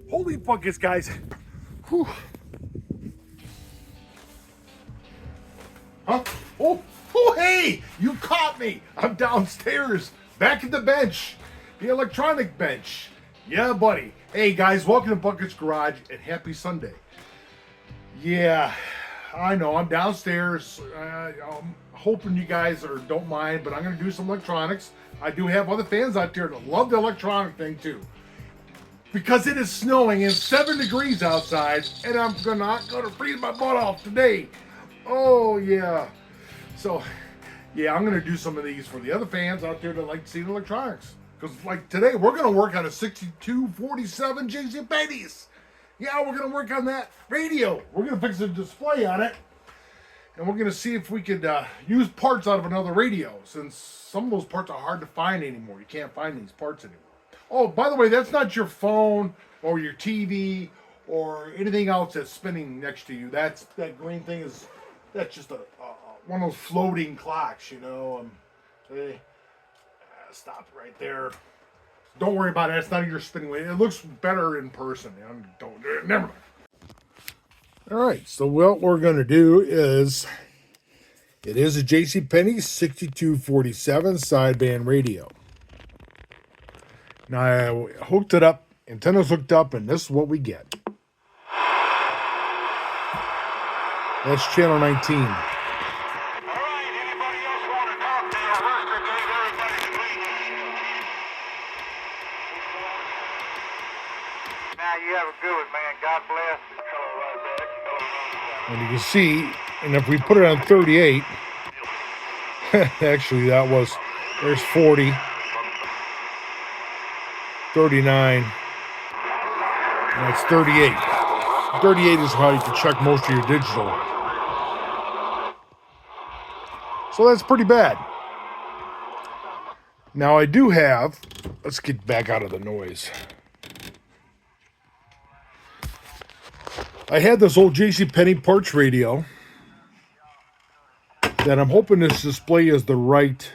Holy buckets, guys. Whew. Huh? Oh, hey, you caught me. I'm downstairs, back at the bench, the electronic bench. Yeah, buddy. Hey, guys, welcome to Buckets Garage and happy Sunday. Yeah, I know, I'm downstairs. I'm hoping you guys don't mind, but I'm going to do some electronics. I do have other fans out there that love the electronic thing, too. Because it is snowing and 7 degrees outside, and I'm not going to freeze my butt off today. Oh, yeah. So, yeah, I'm going to do some of these for the other fans out there that like to see the electronics. Because, like, today, we're going to work on a 6247 jcpenney's. Yeah, we're going to work on that radio. We're going to fix a display on it. And we're going to see if we could use parts out of another radio, since some of those parts are hard to find anymore. You can't find these parts anymore. Oh, by the way, that's not your phone or your TV or anything else that's spinning next to you. That green thing that's just one of those floating clocks, you know. Stop right there. Don't worry about it. It's not your spinning wheel. It looks better in person. Never mind. All right. So what we're going to do is, it is a jcpenney 6247 sideband radio. Now I hooked it up. Antenna's hooked up, and this is what we get. That's channel 19. You have a good one, man. God bless. And you can see, and if we put it on 38, actually there's 40, 39, and that's 38. 38 is how you can check most of your digital. So that's pretty bad. Now I do have, let's get back out of the noise. I had this old jcpenney parts radio that I'm hoping this display is the right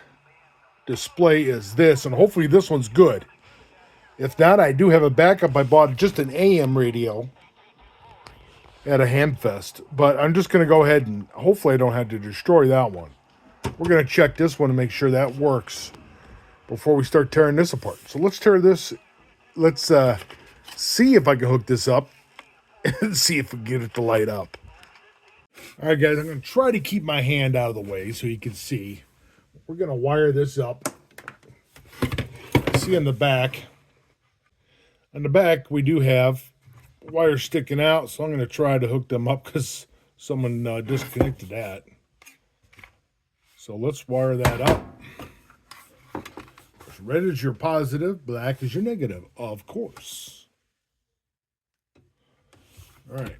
display as this, and hopefully this one's good. If not, I do have a backup. I bought just an AM radio at a Hamfest, but I'm just going to go ahead and hopefully I don't have to destroy that one. We're going to check this one to make sure that works before we start tearing this apart. So let's tear this. Let's see if I can hook this up and see if we can get it to light up. All right, guys, I'm going to try to keep my hand out of the way so you can see. We're going to wire this up. See on the back. On the back, we do have wires sticking out, so I'm going to try to hook them up because someone disconnected that. So let's wire that up. Red is your positive, black is your negative, of course. All right.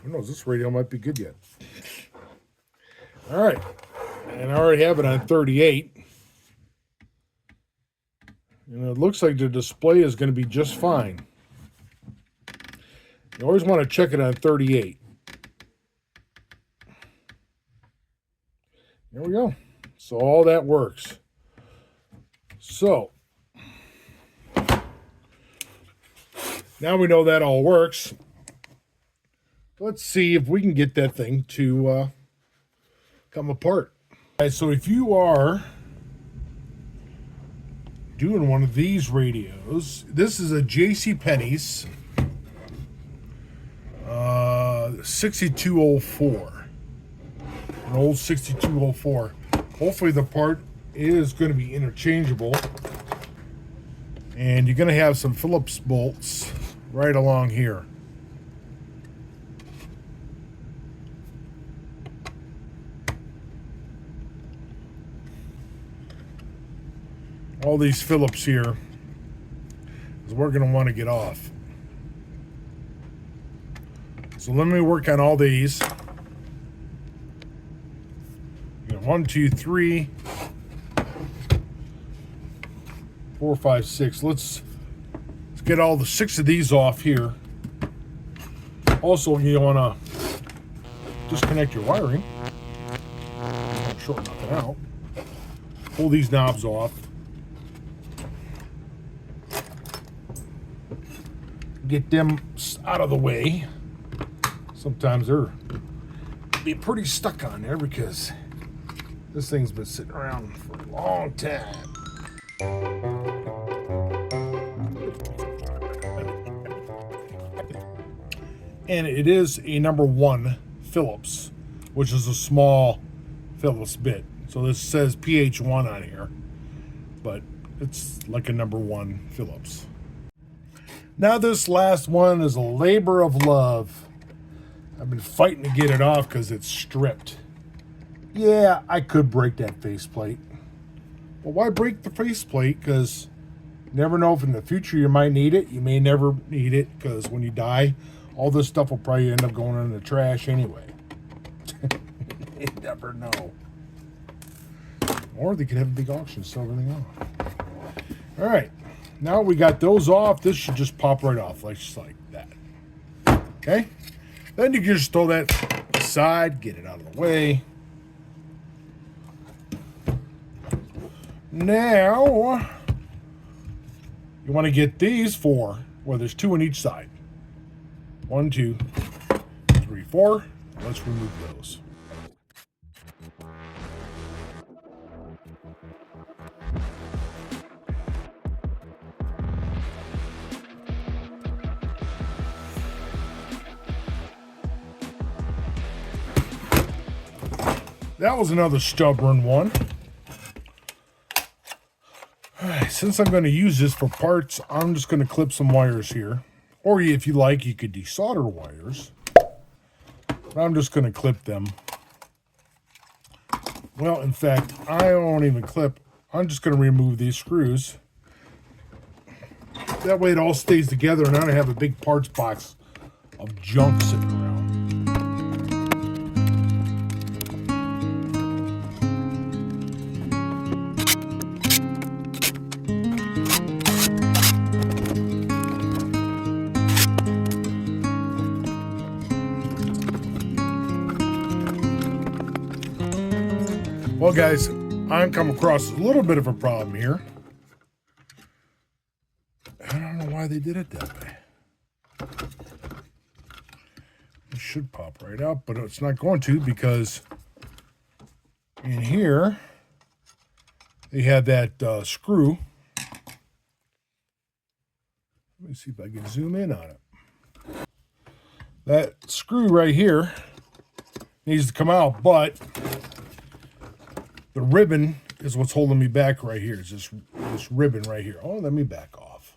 Who knows? This radio might be good yet. All right. And I already have it on 38. And it looks like the display is going to be just fine. You always want to check it on 38. There we go. So all that works. So now we know that all works. Let's see if we can get that thing to come apart. All right, so if you are doing one of these radios, this is a jcpenney's 6204. An old 6204. Hopefully the part is going to be interchangeable. And you're going to have some Phillips bolts right along here. All these Phillips here is we're going to want to get off. So let me work on all these. 1, 2, 3, 4, 5, 6. Let's get all the 6 of these off here. Also, you want to disconnect your wiring. Short nothing out. Pull these knobs off. get them out of the way. Sometimes they're be pretty stuck on there because this thing's been sitting around for a long time. And it is a number 1 Phillips, which is a small Phillips bit. So this says PH1 on here, but it's like a number 1 Phillips. Now this last one is a labor of love. I've been fighting to get it off because it's stripped. Yeah, I could break that faceplate. Well, why break the faceplate? Because you never know if in the future you might need it. You may never need it because when you die, all this stuff will probably end up going in the trash anyway. You never know. Or they could have a big auction, sell everything off. All right, now we got those off. This should just pop right off, just like that. Okay? Then you can just throw that aside, get it out of the way. Now, you want to get these 4, where there's 2 on each side. 1, 2, 3, 4. Let's remove those. That was another stubborn one. All right, since I'm going to use this for parts, I'm just going to clip some wires here. Or if you like, you could desolder wires. But I'm just going to clip them. Well, in fact, I won't even clip. I'm just going to remove these screws. That way it all stays together and I don't have a big parts box of junk sitting around. Well, guys, I'm come across a little bit of a problem here. I don't know why they did it that way. It should pop right out, but it's not going to because in here they had that screw. Let me see if I can zoom in on it. That screw right here needs to come out, but the ribbon is what's holding me back right here. It's this ribbon right here. Oh, let me back off.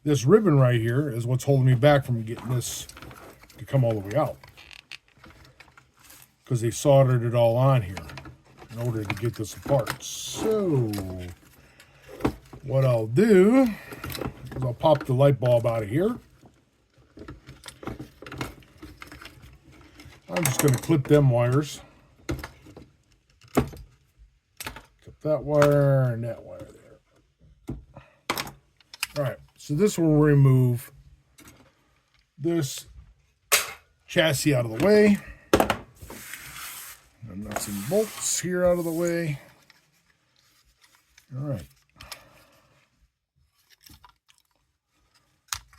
This ribbon right here is what's holding me back from getting this to come all the way out. Because they soldered it all on here in order to get this apart. So, what I'll do is I'll pop the light bulb out of here. I'm just going to clip them wires. That wire and that wire there. All right, so this will remove this chassis out of the way. And nuts and bolts here out of the way. All right.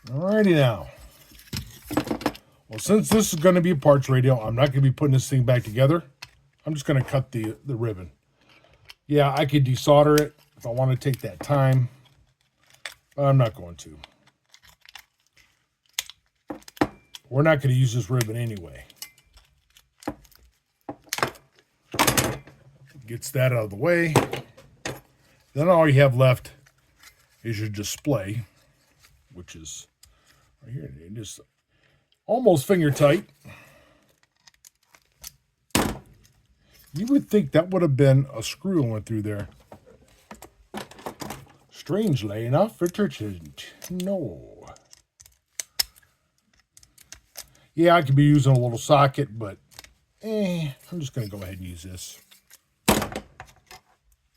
Alrighty now. Well, since this is going to be a parts radio, I'm not going to be putting this thing back together. I'm just going to cut the ribbon. Yeah, I could desolder it if I want to take that time, but I'm not going to. We're not going to use this ribbon anyway. Gets that out of the way. Then all you have left is your display, which is right here. Just almost finger tight. You would think that would have been a screw went through there. Strangely enough, it isn't. No. Yeah, I could be using a little socket, but I'm just going to go ahead and use this.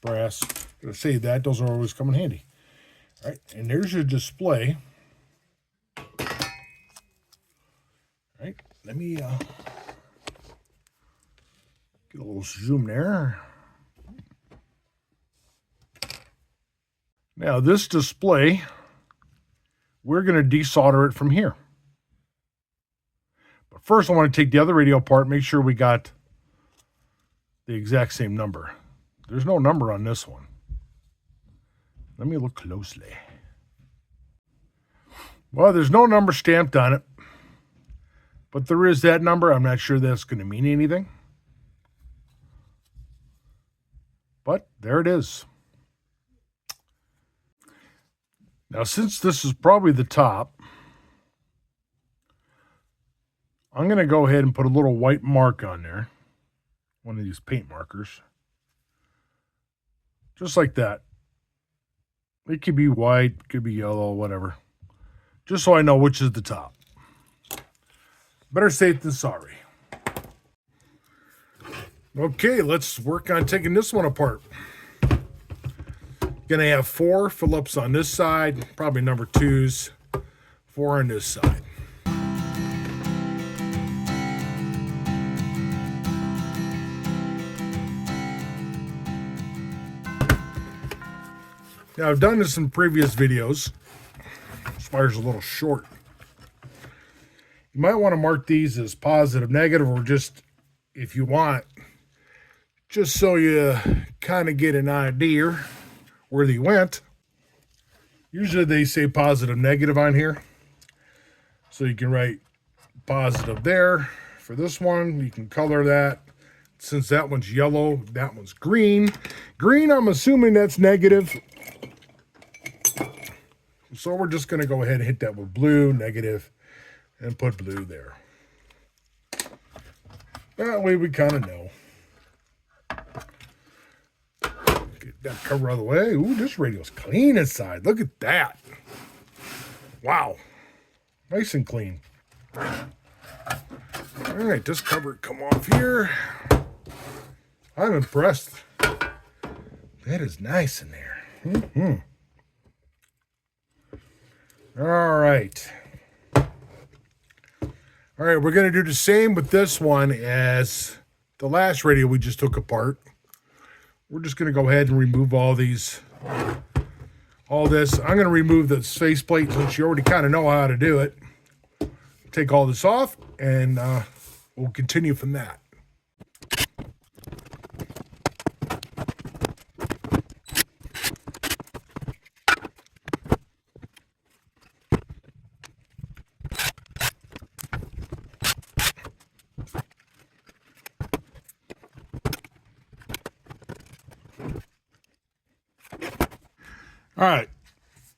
Brass. Going to save that. Those are always come in handy. All right, and there's your display. All right, let me get a little zoom there. Now this display we're going to desolder it from here. But first, I want to take the other radio apart, make sure we got the exact same number. There's no number on this one. Let me look closely. Well, there's no number stamped on it, but there is that number. I'm not sure that's going to mean anything. But there it is. Now, since this is probably the top, I'm going to go ahead and put a little white mark on there. One of these paint markers. Just like that. It could be white, could be yellow, whatever. Just so I know which is the top. Better safe than sorry. Okay, let's work on taking this one apart. Gonna have 4 Phillips on this side, probably number 2s, 4 on this side. Now, I've done this in previous videos. This wire's a little short. You might want to mark these as positive, negative, or just, if you want, just so you kind of get an idea where they went. Usually they say positive, negative on here. So you can write positive there. For this one, you can color that. Since that one's yellow, that one's green. Green, I'm assuming that's negative. So we're just going to go ahead and hit that with blue, negative, and put blue there. That way we kind of know. Get that cover out of the way. Ooh, this radio's clean inside. Look at that. Wow. Nice and clean. All right, this cover come off here. I'm impressed. That is nice in there. Mm-hmm. All right. All right, we're going to do the same with this one as the last radio we just took apart. We're just going to go ahead and remove all this. I'm going to remove the faceplate since you already kind of know how to do it. Take all this off, and we'll continue from that. All right,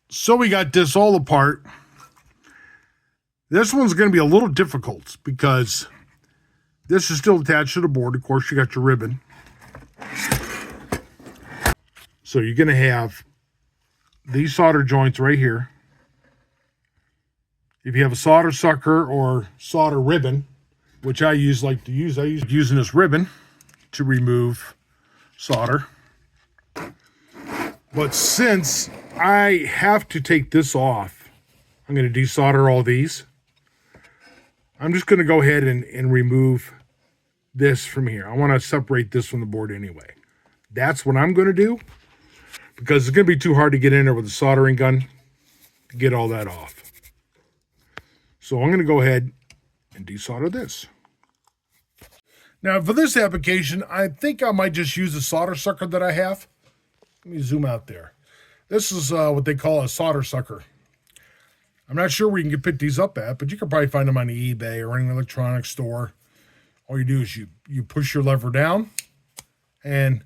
so we got this all apart. This one's going to be a little difficult because this is still attached to the board. Of course, you got your ribbon. So you're going to have these solder joints right here. If you have a solder sucker or solder ribbon, which I like to use, I use using this ribbon to remove solder. But since I have to take this off, I'm going to desolder all these. I'm just going to go ahead and remove this from here. I want to separate this from the board anyway. That's what I'm going to do because it's going to be too hard to get in there with a soldering gun to get all that off. So I'm going to go ahead and desolder this. Now for this application, I think I might just use the solder sucker that I have. Let me zoom out there. This is what they call a solder sucker. I'm not sure where you can pick these up at, but you can probably find them on the eBay or any electronics store. All you do is you push your lever down, and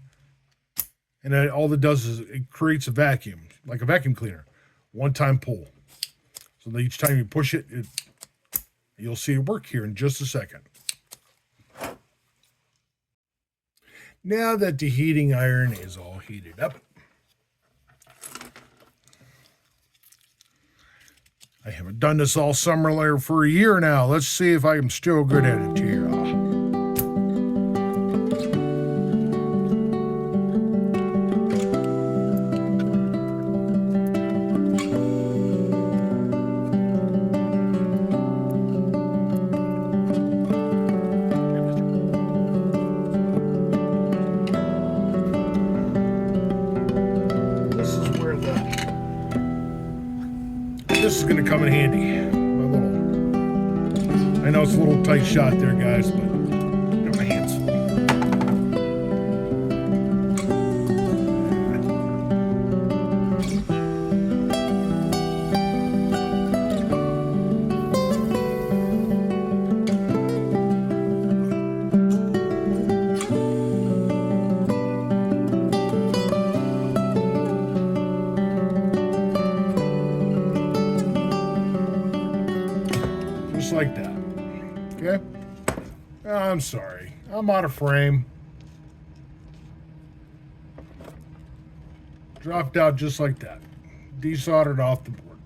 then all it does is it creates a vacuum, like a vacuum cleaner. One-time pull. So that each time you push it, you'll see it work here in just a second. Now that the heating iron is all heated up, I haven't done this all summer for a year now. Let's see if I am still good at it here. this is going to come in handy. I know it's a little tight shot there, guys, but got my hands. Just like that. Okay? I'm sorry. I'm out of frame. Dropped out just like that. Desoldered off the board.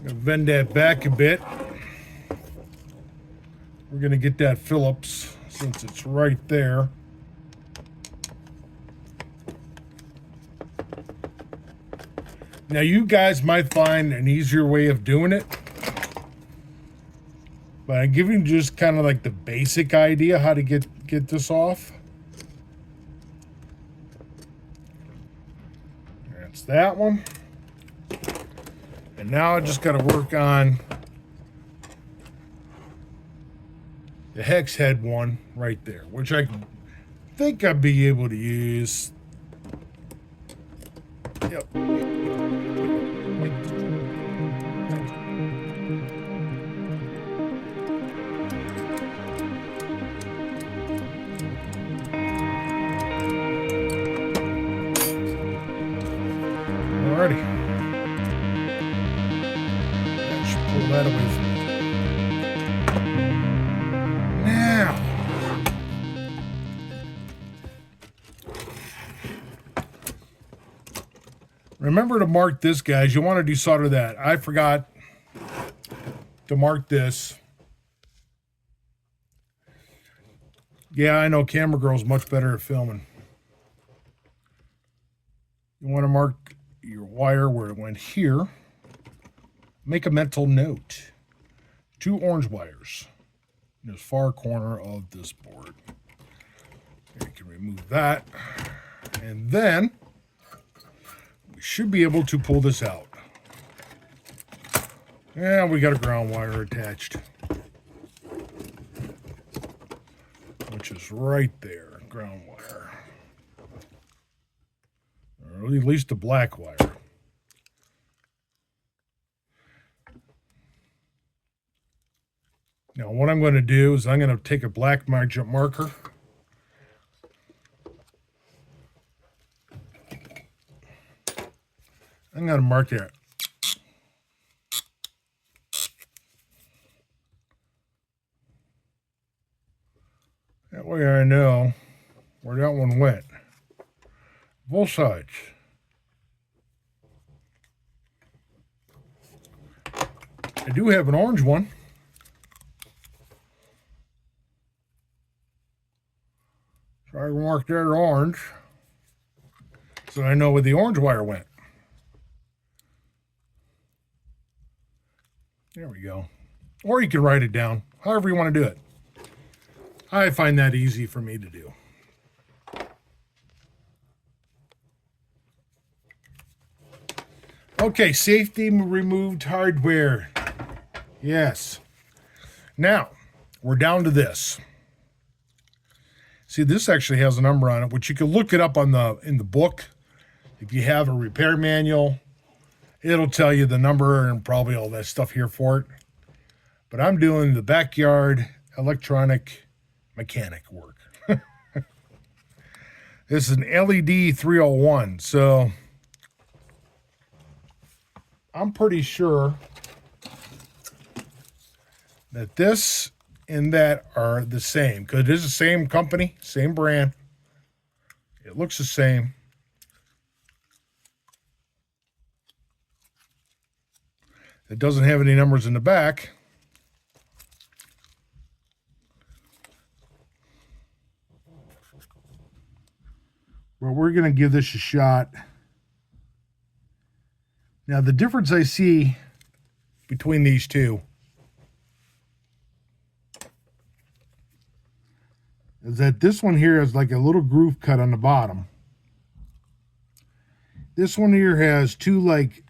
Gonna bend that back a bit. We're gonna get that Phillips since it's right there. Now you guys might find an easier way of doing it, but I'm giving you just kind of like the basic idea how to get this off. That's that one. And now I just got to work on the hex head one right there, which I think I'd be able to use. Yep. Alrighty. That should pull that away from me. Now, remember to mark this, guys. You want to desolder that. I forgot to mark this. Yeah, I know Camera Girl's much better at filming. You want to mark your wire where it went here. Make a mental note. 2 orange wires in this far corner of this board. You can remove that. And then we should be able to pull this out. And we got a ground wire attached, which is right there, ground wire. Or at least the black wire. Now what I'm going to do is I'm going to take a black marker. I'm going to mark it. That way I know where that one went. Both sides. I do have an orange one. So I marked that orange so I know where the orange wire went. There we go. Or you can write it down, however you want to do it. I find that easy for me to do. Okay, safety removed hardware. Yes. Now, we're down to this. See, this actually has a number on it, which you can look it up on in the book. If you have a repair manual, it'll tell you the number and probably all that stuff here for it. But I'm doing the backyard electronic mechanic work. This is an LED 301, so I'm pretty sure that this and that are the same, because it is the same company, same brand. It looks the same. It doesn't have any numbers in the back. But we're going to give this a shot. Now, the difference I see between these two is that this one here has like a little groove cut on the bottom. This one here has 2 like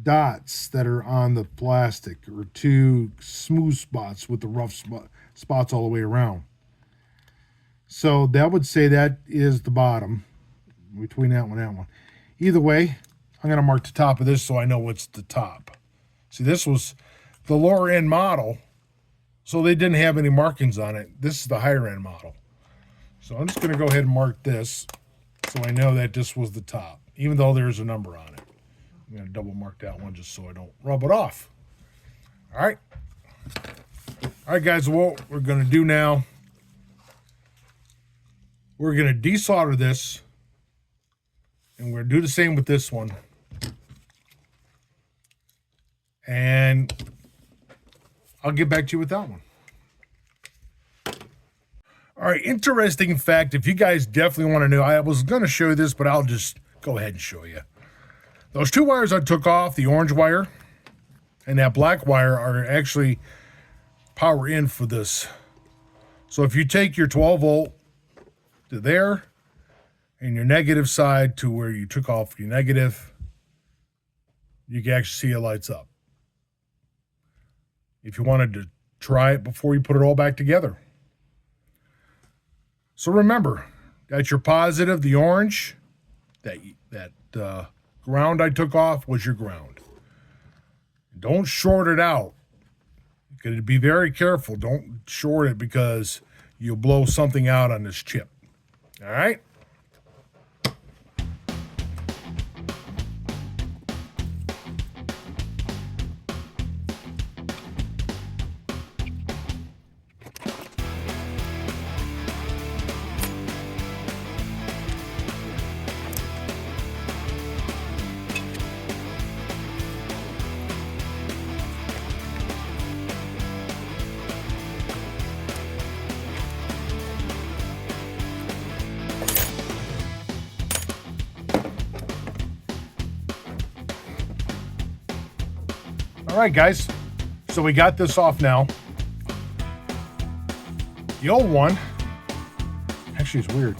dots that are on the plastic, or 2 smooth spots with the rough spots all the way around. So that would say that is the bottom between that one and that one. Either way, I'm going to mark the top of this so I know what's the top. See, this was the lower end model, so they didn't have any markings on it. This is the higher end model. So I'm just going to go ahead and mark this so I know that this was the top, even though there's a number on it. I'm going to double mark that one just so I don't rub it off. All right. All right, guys, what we're going to do now, we're going to desolder this, and we're going to do the same with this one. And I'll get back to you with that one. All right, interesting fact, if you guys definitely want to know, I was going to show you this, but I'll just go ahead and show you. Those 2 wires I took off, the orange wire and that black wire, are actually power in for this. So if you take your 12 volt to there and your negative side to where you took off your negative, you can actually see it lights up. If you wanted to try it before you put it all back together. So remember, that's your positive, the orange, that ground I took off was your ground. Don't short it out. You gotta be very careful. Don't short it because you'll blow something out on this chip. All right? All right, guys, so we got this off now. The old one, actually it's weird.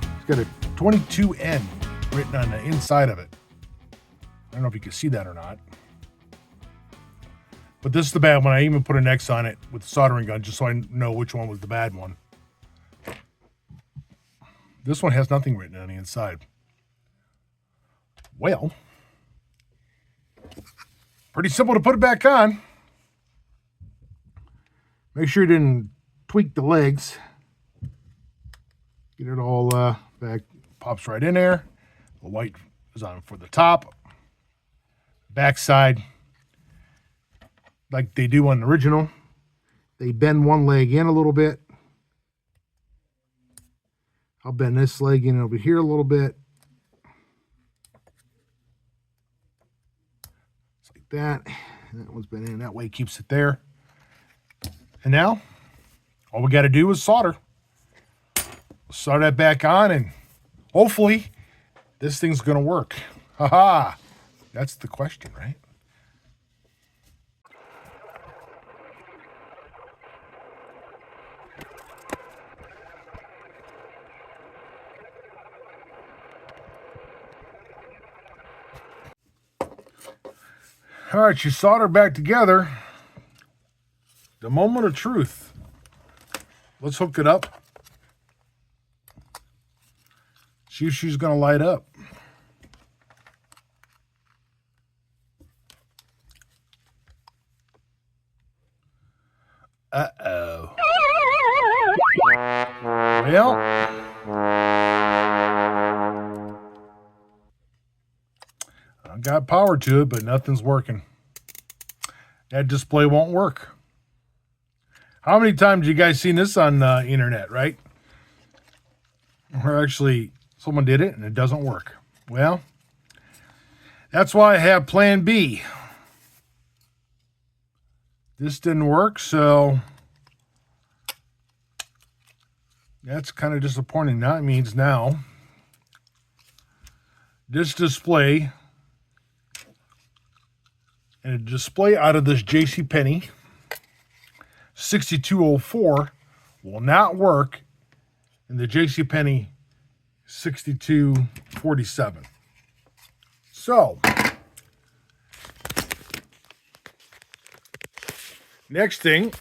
It's got a 22N written on the inside of it. I don't know if you can see that or not. But this is the bad one. I even put an X on it with the soldering gun just so I know which one was the bad one. This one has nothing written on the inside. Well, pretty simple to put it back on. Make sure you didn't tweak the legs. Get it all back. Pops right in there. The white is on for the top. Back side, like they do on the original, they bend one leg in a little bit. I'll bend this leg in over here a little bit. That, and that one's been in that way, keeps it there. And now all we got to do is solder that back on, and hopefully this thing's gonna work. Haha, that's the question, right? All right, you solder back together. The moment of truth. Let's hook it up. See if she's going to light up. Uh-oh. Well, I got power to it, but nothing's working. That display won't work. How many times you guys seen this on the internet, right? Or actually, someone did it and it doesn't work. Well, that's why I have plan B. This didn't work, so that's kind of disappointing. That means now this display, and a display out of this jcpenney 6204 will not work in the jcpenney 6247. So Next thing,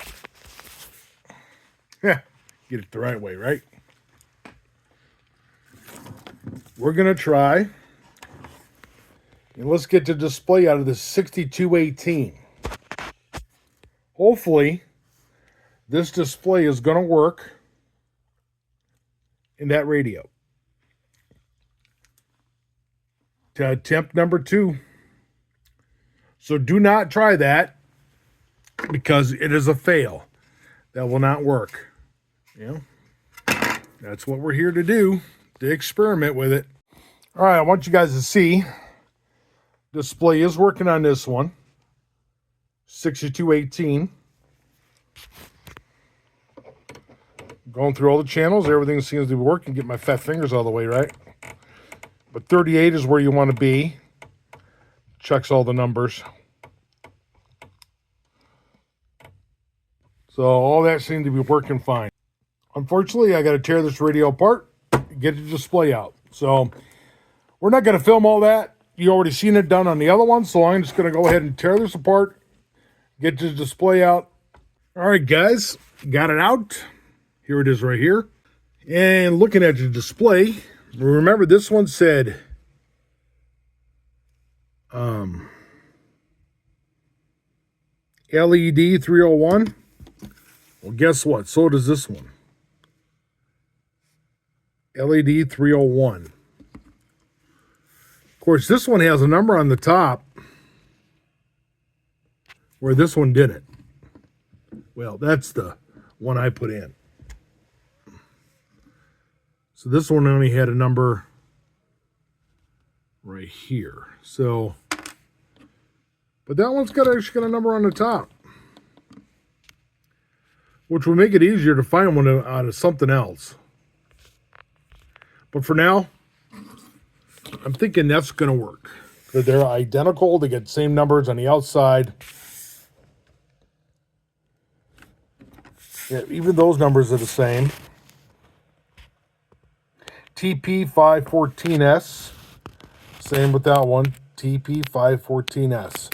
get it the right way, right? We're going to try, and let's get the display out of the 6218. Hopefully, this display is going to work in that radio. To attempt number 2. So do not try that because it is a fail. That will not work. You know, that's what we're here to do, to experiment with it. All right, I want you guys to see. Display is working on this one. 6218. Going through all the channels, everything seems to be working. Get my fat fingers all the way right. But 38 is where you want to be. Checks all the numbers. So all that seemed to be working fine. Unfortunately, I got to tear this radio apart, get the display out. So we're not going to film all that. You already seen it done on the other one, so I'm just going to go ahead and tear this apart, get the display out. All right, guys, got it out. Here it is right here. And looking at the display, remember this one said LED 301. Well, guess what? So does this one. LED 301. Of course, this one has a number on the top where this one didn't. Well, that's the one I put in. So this one only had a number right here. So, but that one's actually got a number on the top, which will make it easier to find one out of something else. But for now, I'm thinking that's going to work. They're identical. They get the same numbers on the outside. Yeah, even those numbers are the same. TP514S. Same with that one. TP514S.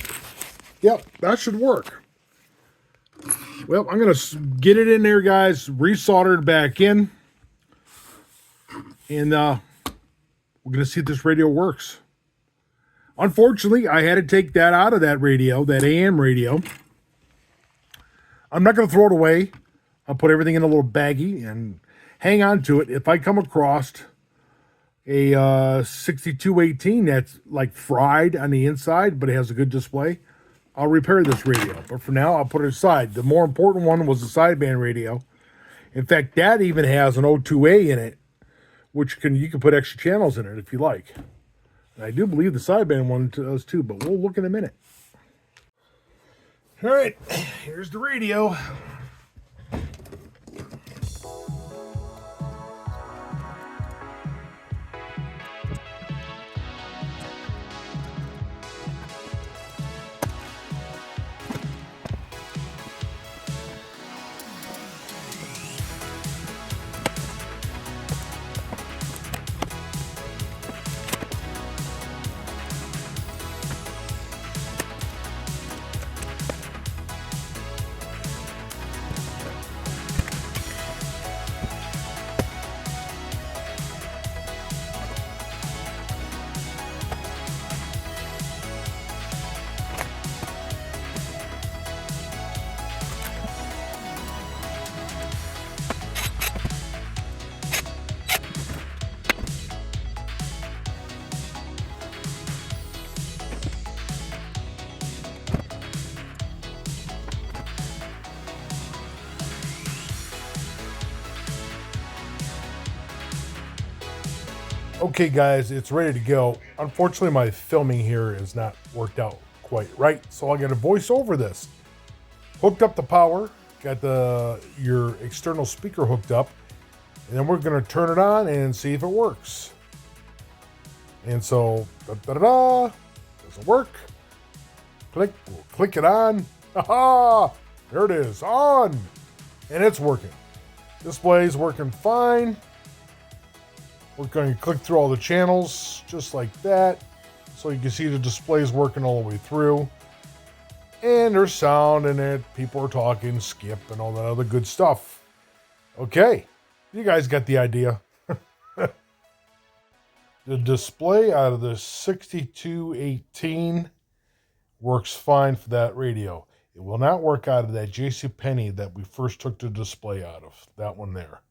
Yep, that should work. Well, I'm going to get it in there, guys. Resolder it back in. And we're going to see if this radio works. Unfortunately, I had to take that out of that radio, that AM radio. I'm not going to throw it away. I'll put everything in a little baggie and hang on to it. If I come across a 6218 that's like fried on the inside, but it has a good display, I'll repair this radio. But for now, I'll put it aside. The more important one was the sideband radio. In fact, that even has an O2A in it, which you can put extra channels in it if you like. And I do believe the sideband one does too, but we'll look in a minute. All right, here's the radio. Okay, guys, it's ready to go. Unfortunately, my filming here is not worked out quite right, so I got to voice over this. Hooked up the power, got your external speaker hooked up, and then we're going to turn it on and see if it works. And so, does it work? We'll click it on. Aha! There it is, on! And it's working. Display's working fine. We're going to click through all the channels, just like that. So you can see the display's working all the way through. And there's sound in it. People are talking, skip, and all that other good stuff. Okay, you guys got the idea. The display out of the 6218 works fine for that radio. It will not work out of that jcpenney that we first took the display out of. That one there.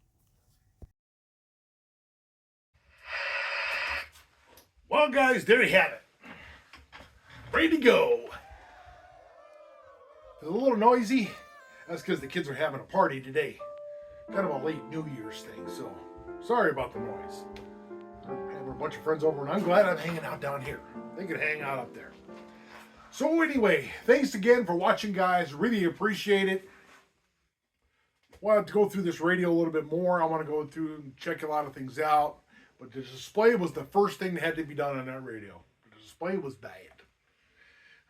Well, guys, there you have it. Ready to go. It's a little noisy. That's because the kids are having a party today. Kind of a late New Year's thing, so sorry about the noise. I'm having a bunch of friends over, and I'm glad I'm hanging out down here. They could hang out up there. So anyway, thanks again for watching, guys. Really appreciate it. Wanted to go through this radio a little bit more. I want to go through and check a lot of things out. But the display was the first thing that had to be done on that radio. The display was bad.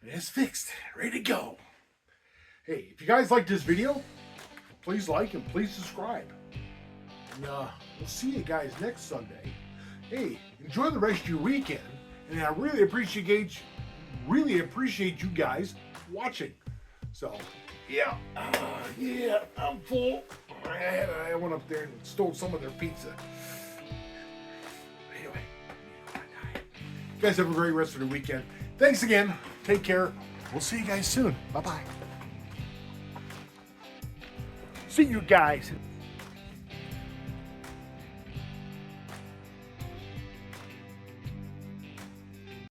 And it's fixed. Ready to go. Hey, if you guys like this video, please like and please subscribe. And we'll see you guys next Sunday. Hey, enjoy the rest of your weekend. And I really appreciate you guys watching. So, yeah, I'm full. I went up there and stole some of their pizza. Anyway, you guys have a great rest of the weekend. Thanks again. Take care. We'll see you guys soon. Bye-bye. See you guys.